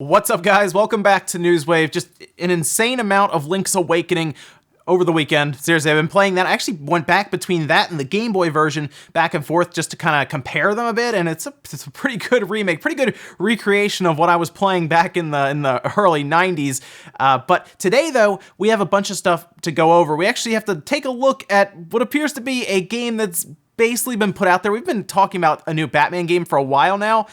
What's up, guys? Welcome back to Newswave. Just an insane amount of Link's Awakening over the weekend. Seriously, I've been playing that. I actually went back between that and the Game Boy version, back and forth, just to kind of compare them a bit, and it's a pretty good remake, pretty good recreation of what I was playing back in the early 90s. But today, though, we have a bunch of stuff to go over. We actually have to take a look at what appears to be a game that's basically been put out there. We've been talking about a new Batman game for a while now.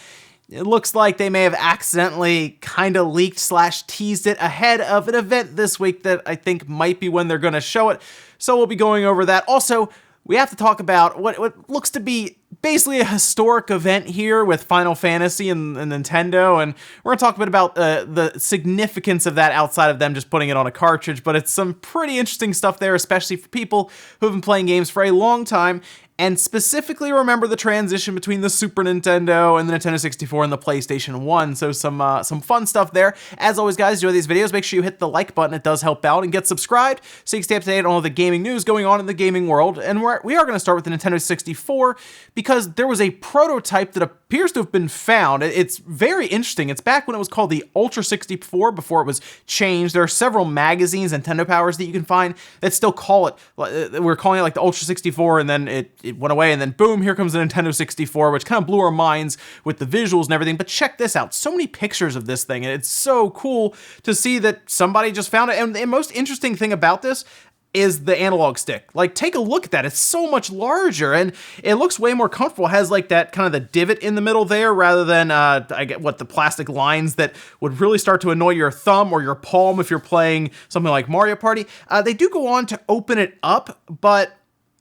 It looks like they may have accidentally kind of leaked / teased it ahead of an event this week that I think might be when they're going to show it. So we'll be going over that. Also, we have to talk about what looks to be basically a historic event here with Final Fantasy and Nintendo, and we're going to talk a bit about the significance of that outside of them just putting it on a cartridge, but it's some pretty interesting stuff there, especially for people who have been playing games for a long time, and specifically remember the transition between the Super Nintendo and the Nintendo 64 and the PlayStation 1, so some fun stuff there. As always, guys, enjoy these videos, make sure you hit the like button, it does help out, and get subscribed so you can stay up to date on all the gaming news going on in the gaming world. And we are going to start with the Nintendo 64, because there was a prototype that appears to have been found. It's very interesting. It's back when it was called the Ultra 64 before it was changed. There are several magazines, Nintendo Powers, that you can find that still call it, we're calling it like the Ultra 64, and then it went away, and then boom, here comes the Nintendo 64, which kind of blew our minds with the visuals and everything. But check this out. So many pictures of this thing, and it's so cool to see that somebody just found it. And the most interesting thing about this is the analog stick. Like, take a look at that. It's so much larger, and it looks way more comfortable. It has like that kind of the divot in the middle there, rather than the plastic lines that would really start to annoy your thumb or your palm if you're playing something like Mario Party. They do go on to open it up, but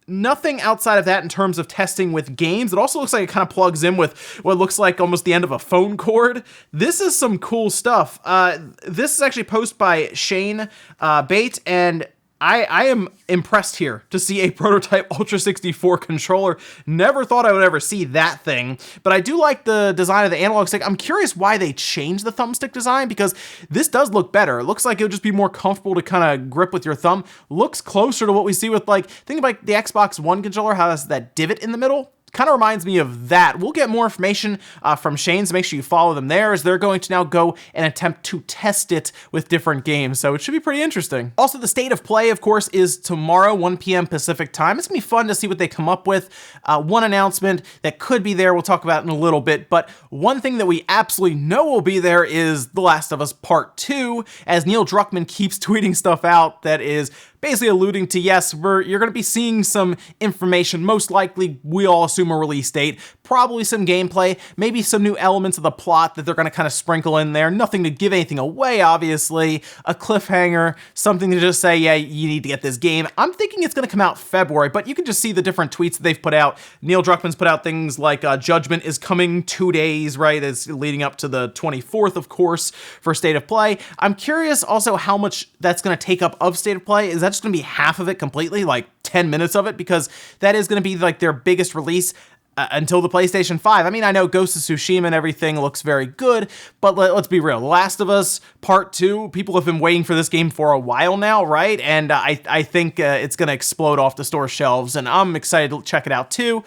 nothing outside of that in terms of testing with games. It also looks like it kind of plugs in with what looks like almost the end of a phone cord. This is some cool stuff. This is actually posted by Shane Bate, and I am impressed here to see a prototype Ultra 64 controller. Never thought I would ever see that thing, but I do like the design of the analog stick. I'm curious why they changed the thumbstick design, because this does look better. It looks like it'll just be more comfortable to kind of grip with your thumb. Looks closer to what we see with, like, think of like the Xbox One controller, how it has that divot in the middle. Kind of reminds me of that. We'll get more information from Shane, so make sure you follow them there, as they're going to now go and attempt to test it with different games, so it should be pretty interesting. Also, the state of play, of course, is tomorrow, 1 p.m. Pacific time. It's gonna be fun to see what they come up with. One announcement that could be there, we'll talk about in a little bit, but one thing that we absolutely know will be there is The Last of Us Part 2, as Neil Druckmann keeps tweeting stuff out that is basically alluding to, yes, you're going to be seeing some information, most likely, we all assume a release date, probably some gameplay, maybe some new elements of the plot that they're going to kind of sprinkle in there, nothing to give anything away, obviously, a cliffhanger, something to just say, yeah, you need to get this game. I'm thinking it's going to come out February, but you can just see the different tweets that they've put out. Neil Druckmann's put out things like Judgment is coming 2 days, right? It's leading up to the 24th, of course, for State of Play. I'm curious also how much that's going to take up of State of Play. Is that just going to be half of it completely, like 10 minutes of it? Because that is going to be like their biggest release until the PlayStation 5. I mean, I know Ghost of Tsushima and everything looks very good, but let's be real. The Last of Us Part 2, people have been waiting for this game for a while now, right? And I think it's going to explode off the store shelves, and I'm excited to check it out too.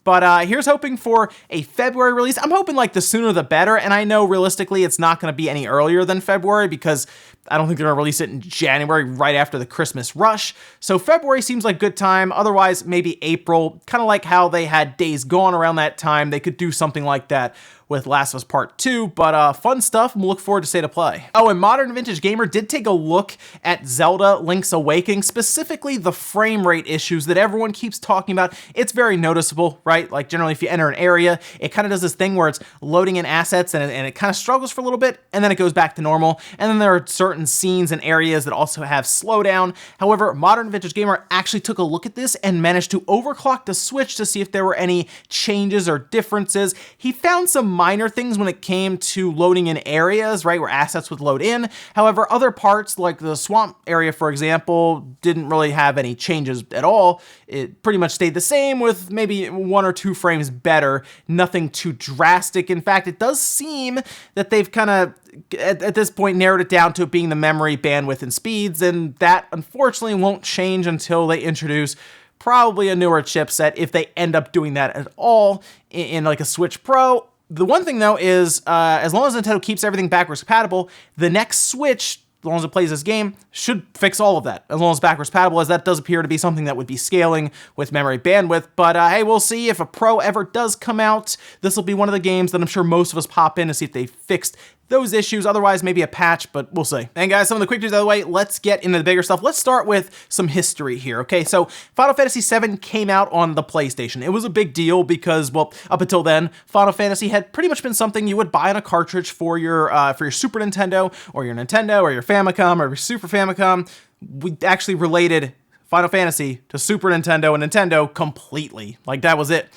But here's hoping for a February release. I'm hoping like the sooner the better, and I know realistically it's not going to be any earlier than February, because I don't think they're going to release it in January right after the Christmas rush. So February seems like a good time. Otherwise, maybe April, kind of like how they had Days Gone around that time. They could do something like that with Last of Us Part 2, but fun stuff, and we'll look forward to State of Play. Oh, and Modern Vintage Gamer did take a look at Zelda Link's Awakening, specifically the frame rate issues that everyone keeps talking about. It's very noticeable, right? Like, generally, if you enter an area, it kind of does this thing where it's loading in assets, and it kind of struggles for a little bit, and then it goes back to normal, and then there are certain scenes and areas that also have slowdown. However, Modern Vintage Gamer actually took a look at this and managed to overclock the Switch to see if there were any changes or differences. He found some minor things when it came to loading in areas, right, where assets would load in. However, other parts, like the swamp area, for example, didn't really have any changes at all. It pretty much stayed the same, with maybe 1 or 2 frames better. Nothing too drastic. In fact, it does seem that they've kind of, at this point, narrowed it down to it being the memory bandwidth and speeds, and that unfortunately won't change until they introduce probably a newer chipset, if they end up doing that at all, in like a Switch Pro, The one thing, though, is as long as Nintendo keeps everything backwards compatible, the next Switch, as long as it plays this game, should fix all of that, as long as backwards compatible, as that does appear to be something that would be scaling with memory bandwidth. But hey, we'll see if a Pro ever does come out. This will be one of the games that I'm sure most of us pop in to see if they fixed those issues. Otherwise, maybe a patch, but we'll see. And guys, some of the quick news out of the way, let's get into the bigger stuff. Let's start with some history here, okay? So Final Fantasy VII came out on the PlayStation. It was a big deal because, well, up until then, Final Fantasy had pretty much been something you would buy on a cartridge for your Super Nintendo, or your Nintendo, or your Famicom, or your Super Famicom. We actually related Final Fantasy to Super Nintendo and Nintendo completely. Like, that was it.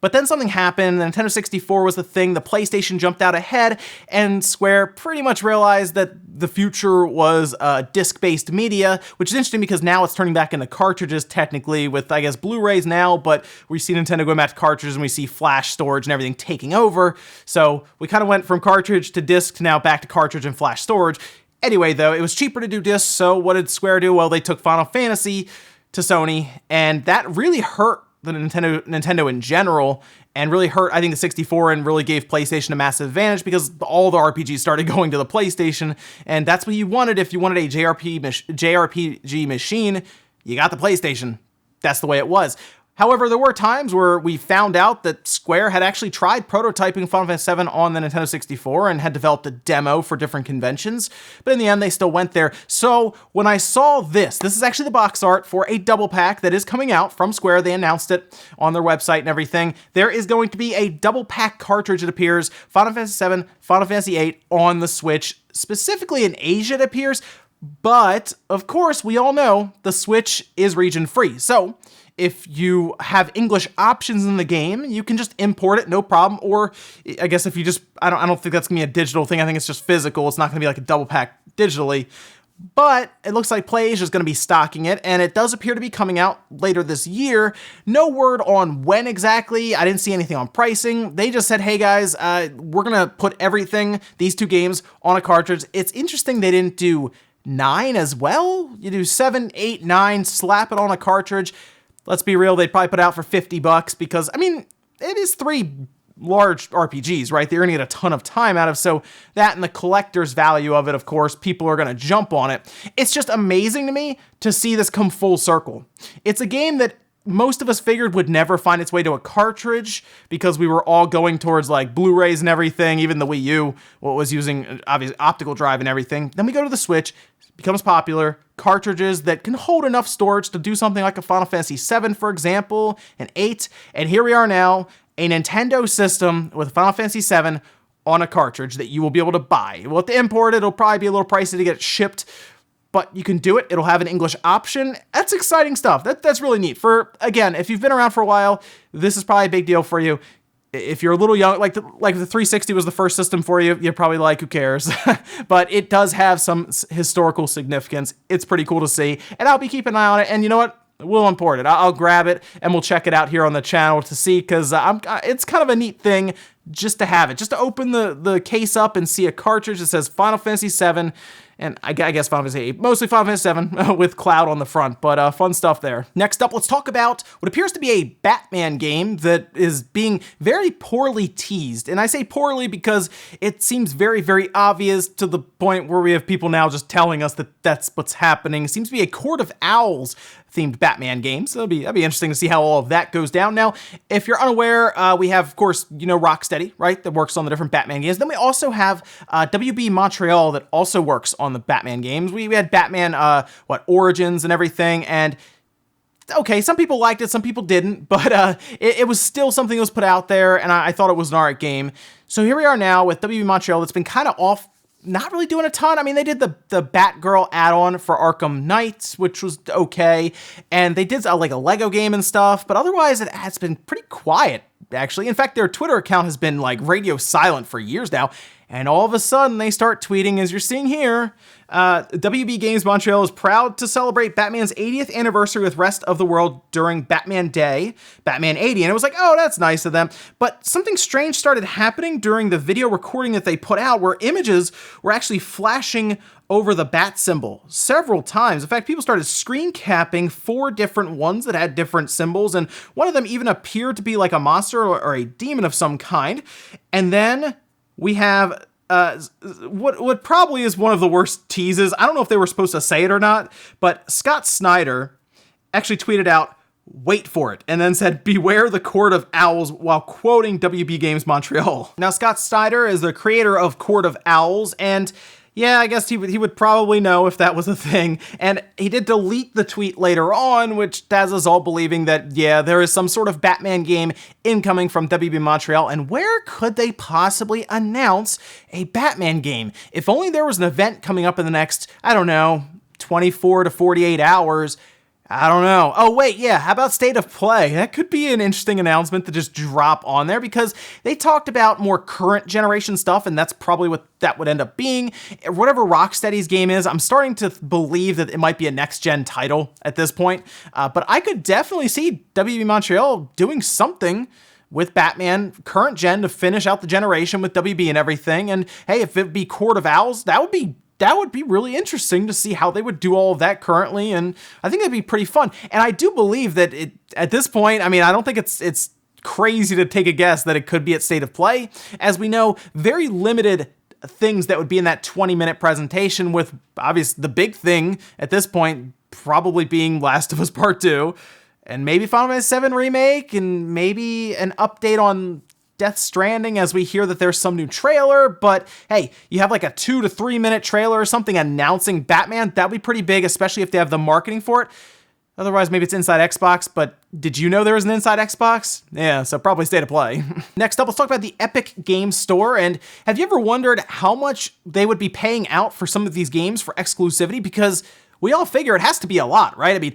But then something happened, the Nintendo 64 was the thing, the PlayStation jumped out ahead, and Square pretty much realized that the future was disc-based media, which is interesting because now it's turning back into cartridges technically with, I guess, Blu-rays now, but we see Nintendo going back to cartridges and we see flash storage and everything taking over. So we kind of went from cartridge to disc to now back to cartridge and flash storage. Anyway, though, it was cheaper to do discs, so what did Square do? Well, they took Final Fantasy to Sony, and that really hurt the Nintendo in general, and really hurt, I think, the 64, and really gave PlayStation a massive advantage because all the RPGs started going to the PlayStation, and that's what you wanted. If you wanted a JRPG machine, you got the PlayStation. That's the way it was. However, there were times where we found out that Square had actually tried prototyping Final Fantasy VII on the Nintendo 64 and had developed a demo for different conventions, but in the end, they still went there. So when I saw this is actually the box art for a double pack that is coming out from Square. They announced it on their website and everything. There is going to be a double pack cartridge, it appears, Final Fantasy VII, Final Fantasy VIII on the Switch, specifically in Asia, it appears, but of course, we all know the Switch is region free. So if you have English options in the game, you can just import it, no problem. Or I guess if you just, I don't think that's gonna be a digital thing. I think it's just physical. It's not gonna be like a double pack digitally. But it looks like PlayAsia is going to be stocking it, and it does appear to be coming out later this year. No word on when exactly. I didn't see anything on pricing. They just said, hey guys, we're going to put everything, these two games, on a cartridge. It's interesting they didn't do 9 as well. You do 7, 8, 9, slap it on a cartridge. Let's be real, they'd probably put it out for $50 because, I mean, it is 3 large RPGs, right? They're gonna get a ton of time out of, so that and the collector's value of it, of course, people are gonna jump on it. It's just amazing to me to see this come full circle. It's a game that most of us figured would never find its way to a cartridge because we were all going towards like Blu-rays and everything, even the Wii U, what was using obviously optical drive and everything. Then we go to the Switch, becomes popular, cartridges that can hold enough storage to do something like a Final Fantasy VII, for example, and 8, and here we are now, a Nintendo system with Final Fantasy VII on a cartridge that you will be able to buy. Well, to import it, it'll probably be a little pricey to get it shipped, but you can do it. It'll have an English option. That's exciting stuff. That's really neat. For, again, if you've been around for a while, this is probably a big deal for you. If you're a little young, like the 360 was the first system for you, you're probably like, who cares? But it does have some historical significance. It's pretty cool to see, and I'll be keeping an eye on it, and you know what? We'll import it. I'll grab it and we'll check it out here on the channel to see, because it's kind of a neat thing just to have it, just to open the case up and see a cartridge that says Final Fantasy VII, and I guess Final Fantasy VIII, mostly Final Fantasy VII with Cloud on the front, but fun stuff there. Next up, let's talk about what appears to be a Batman game that is being very poorly teased, and I say poorly because it seems very, very obvious to the point where we have people now just telling us that that's what's happening. It seems to be a Court of Owls themed Batman game, so that'd be interesting to see how all of that goes down. Now, if you're unaware, we have, of course, you know, Rocksteady, right, that works on the different Batman games. Then we also have WB Montreal that also works on the Batman games. We had Batman, Origins and everything, and okay, some people liked it, some people didn't, but it was still something that was put out there, and I thought it was an alright game. So here we are now with WB Montreal that's been kind of off, not really doing a ton. I mean, they did the Batgirl add-on for Arkham Knight, which was okay, and they did like a Lego game and stuff, but otherwise it has been pretty quiet, actually. In fact, their Twitter account has been like radio silent for years now, And all of a sudden, they start tweeting, as you're seeing here, WB Games Montreal is proud to celebrate Batman's 80th anniversary with rest of the world during Batman Day, Batman 80. And it was like, oh, that's nice of them. But something strange started happening during the video recording that they put out, where images were actually flashing over the bat symbol several times. In fact, people started screen capping 4 different ones that had different symbols, and one of them even appeared to be like a monster or a demon of some kind. And then we have what probably is one of the worst teases. I don't know if they were supposed to say it or not, but Scott Snyder actually tweeted out, "Wait for it," and then said, "Beware the Court of Owls," while quoting WB Games Montreal. Now, Scott Snyder is the creator of Court of Owls, and yeah, I guess he would probably know if that was a thing. And he did delete the tweet later on, which has us all believing that, yeah, there is some sort of Batman game incoming from WB Montreal. And where could they possibly announce a Batman game? If only there was an event coming up in the next, I don't know, 24 to 48 hours. I don't know. Oh, wait, yeah, how about State of Play? That could be an interesting announcement to just drop on there, because they talked about more current generation stuff, and that's probably what that would end up being. Whatever Rocksteady's game is, I'm starting to believe that it might be a next-gen title at this point, but I could definitely see WB Montreal doing something with Batman current gen to finish out the generation with WB and everything. And hey, if it be Court of Owls, that would be really interesting to see how they would do all of that currently, and I think that'd be pretty fun. And I do believe that at this point, I mean, I don't think it's crazy to take a guess that it could be at State of Play. As we know, very limited things that would be in that 20-minute presentation, with obviously the big thing at this point probably being Last of Us Part 2, and maybe Final Fantasy VII Remake, and maybe an update on Death Stranding, as we hear that there's some new trailer. But hey, you have like a 2 to 3 minute trailer or something announcing Batman. That'd be pretty big, especially if they have the marketing for it. Otherwise, maybe it's Inside Xbox, but did you know there was an Inside Xbox? Yeah, so probably State of Play. Next up, let's talk about the Epic Games Store. And have you ever wondered how much they would be paying out for some of these games for exclusivity? Because we all figure it has to be a lot, right? I mean,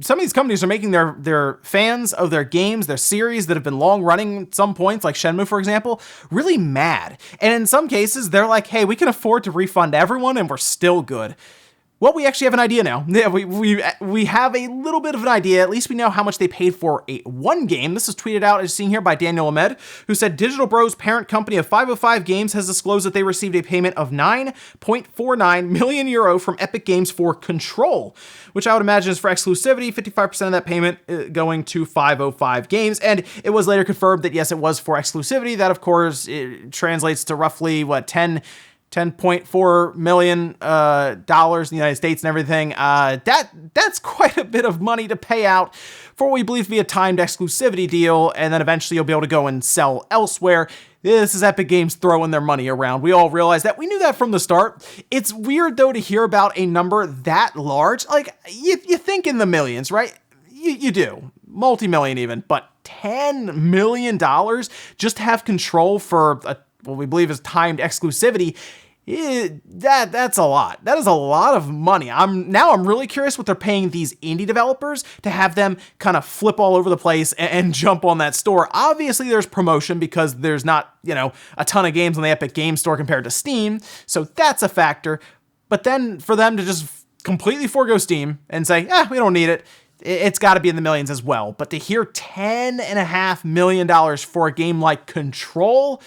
some of these companies are making their fans of their games, their series that have been long running at some points, like Shenmue, for example, really mad. And in some cases, they're like, hey, we can afford to refund everyone and we're still good. Well, we actually have an idea now. Yeah, we have a little bit of an idea. At least we know how much they paid for one game. This is tweeted out, as seen here, by Daniel Ahmed, who said Digital Bros' parent company of 505 Games has disclosed that they received a payment of €9.49 million from Epic Games for Control, which I would imagine is for exclusivity. 55% of that payment going to 505 Games. And it was later confirmed that, yes, it was for exclusivity. That, of course, it translates to roughly, $10.4 million in the United States and everything. That's quite a bit of money to pay out for what we believe to be a timed exclusivity deal, and then eventually you'll be able to go and sell elsewhere. This is Epic Games throwing their money around. We all realize that. We knew that from the start. It's weird, though, to hear about a number that large. Like, you think in the millions, right? You do. Multi-million even. But $10 million just to have Control for what we believe is timed exclusivity, that's a lot. That is a lot of money. I'm really curious what they're paying these indie developers to have them kind of flip all over the place and jump on that store. Obviously, there's promotion because there's not, a ton of games on the Epic Games Store compared to Steam, so that's a factor. But then for them to just completely forego Steam and say, we don't need it, it's got to be in the millions as well. But to hear $10.5 million for a game like Control,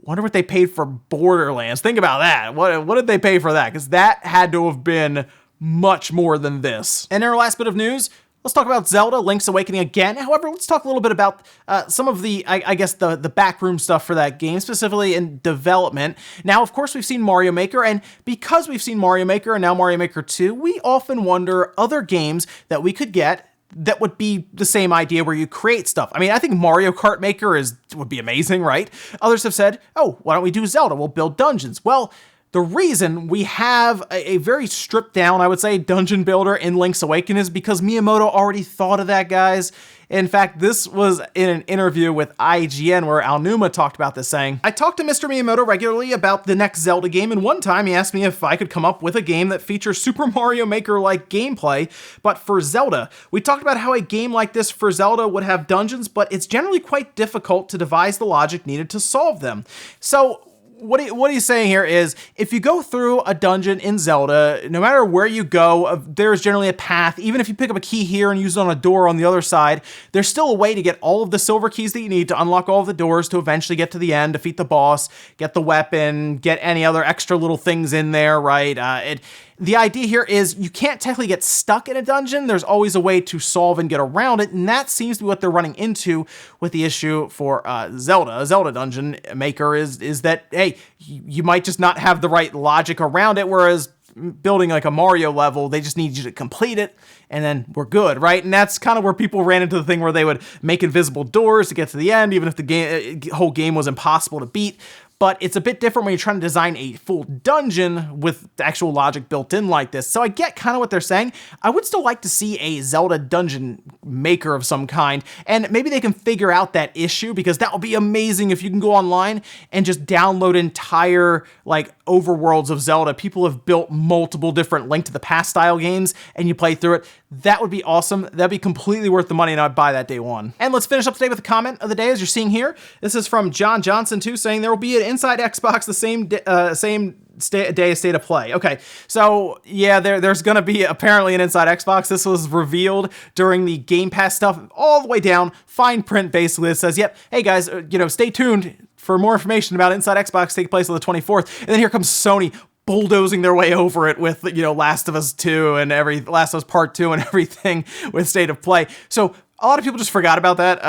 wonder what they paid for Borderlands. Think about that. What did they pay for that? Because that had to have been much more than this. And in our last bit of news, let's talk about Zelda Link's Awakening again. However, let's talk a little bit about some of the, I guess, the backroom stuff for that game, specifically in development. Now, of course, we've seen Mario Maker, and because we've seen Mario Maker and now Mario Maker 2, we often wonder other games that we could get that would be the same idea where you create stuff. I mean, I think Mario Kart Maker would be amazing, right? Others have said, why don't we do Zelda? We'll build dungeons. Well, the reason we have a very stripped down, I would say, dungeon builder in Link's Awakening is because Miyamoto already thought of that, guys. In fact, this was in an interview with IGN where Aonuma talked about this, saying, I talk to Mr. Miyamoto regularly about the next Zelda game, and one time he asked me if I could come up with a game that features Super Mario Maker-like gameplay, but for Zelda. We talked about how a game like this for Zelda would have dungeons, but it's generally quite difficult to devise the logic needed to solve them. So what he's saying here is, if you go through a dungeon in Zelda, no matter where you go, there's generally a path. Even if you pick up a key here and use it on a door on the other side, there's still a way to get all of the silver keys that you need to unlock all of the doors to eventually get to the end, defeat the boss, get the weapon, get any other extra little things in there, right? The idea here is you can't technically get stuck in a dungeon. There's always a way to solve and get around it, and that seems to be what they're running into with the issue for Zelda. A Zelda dungeon maker is that, hey, you might just not have the right logic around it, whereas building like a Mario level, they just need you to complete it, and then we're good, right? And that's kind of where people ran into the thing where they would make invisible doors to get to the end, even if the whole game was impossible to beat. But it's a bit different when you're trying to design a full dungeon with actual logic built in like this. So I get kind of what they're saying. I would still like to see a Zelda dungeon maker of some kind, and maybe they can figure out that issue, because that would be amazing if you can go online and just download entire like overworlds of Zelda. People have built multiple different Link to the Past style games, and you play through it. That would be awesome. That'd be completely worth the money, and I'd buy that day one. And let's finish up today with the comment of the day, as you're seeing here. This is from John Johnson too, saying there will be an Inside Xbox the same day as State of Play. Okay, so yeah, there's gonna be apparently an Inside Xbox. This was revealed during the Game Pass stuff, all the way down, fine print basically. It says, yep, hey guys, stay tuned for more information about Inside Xbox taking place on the 24th. And then here comes Sony bulldozing their way over it with, Last of Us 2 and Last of Us Part 2 and everything with State of Play. So a lot of people just forgot about that.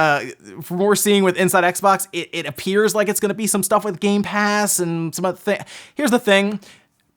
From what we're seeing with Inside Xbox, it appears like it's going to be some stuff with Game Pass and some other thing. Here's the thing.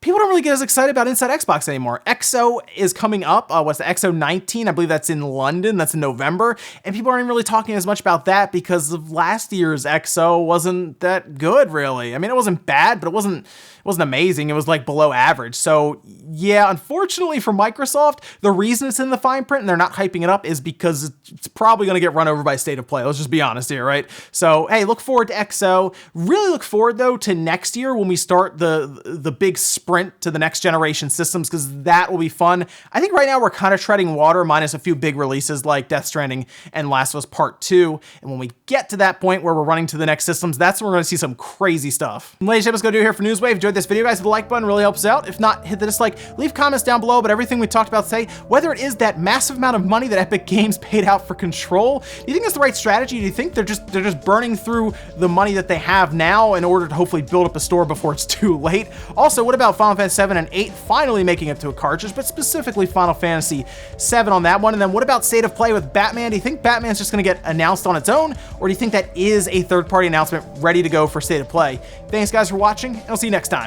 People don't really get as excited about Inside Xbox anymore. EXO is coming up. What's the EXO 19? I believe that's in London. That's in November. And people aren't really talking as much about that because of last year's EXO wasn't that good, really. I mean, it wasn't bad, but it wasn't amazing. It was like below average. So yeah, unfortunately for Microsoft, the reason it's in the fine print and they're not hyping it up is because it's probably going to get run over by State of Play. Let's just be honest here, right? So hey, look forward to EXO. Really look forward though to next year when we start the big sprint to the next generation systems, because that will be fun. I think right now we're kind of treading water, minus a few big releases like Death Stranding and Last of Us Part 2. And when we get to that point where we're running to the next systems, that's when we're going to see some crazy stuff. And ladies and gentlemen, that's going to do it here for Newswave. Enjoyed this video, guys. Hit the like button, really helps out. If not, hit the dislike. Leave comments down below about everything we talked about today, whether it is that massive amount of money that Epic Games paid out for Control. Do you think that's the right strategy? Do you think they're just burning through the money that they have now in order to hopefully build up a store before it's too late? Also, what about Final Fantasy 7 and 8 finally making it to a cartridge, but specifically Final Fantasy 7 on that one? And then what about State of Play with Batman? Do you think Batman's just going to get announced on its own, or do you think that is a third-party announcement ready to go for State of Play? Thanks guys for watching, and I'll see you next time.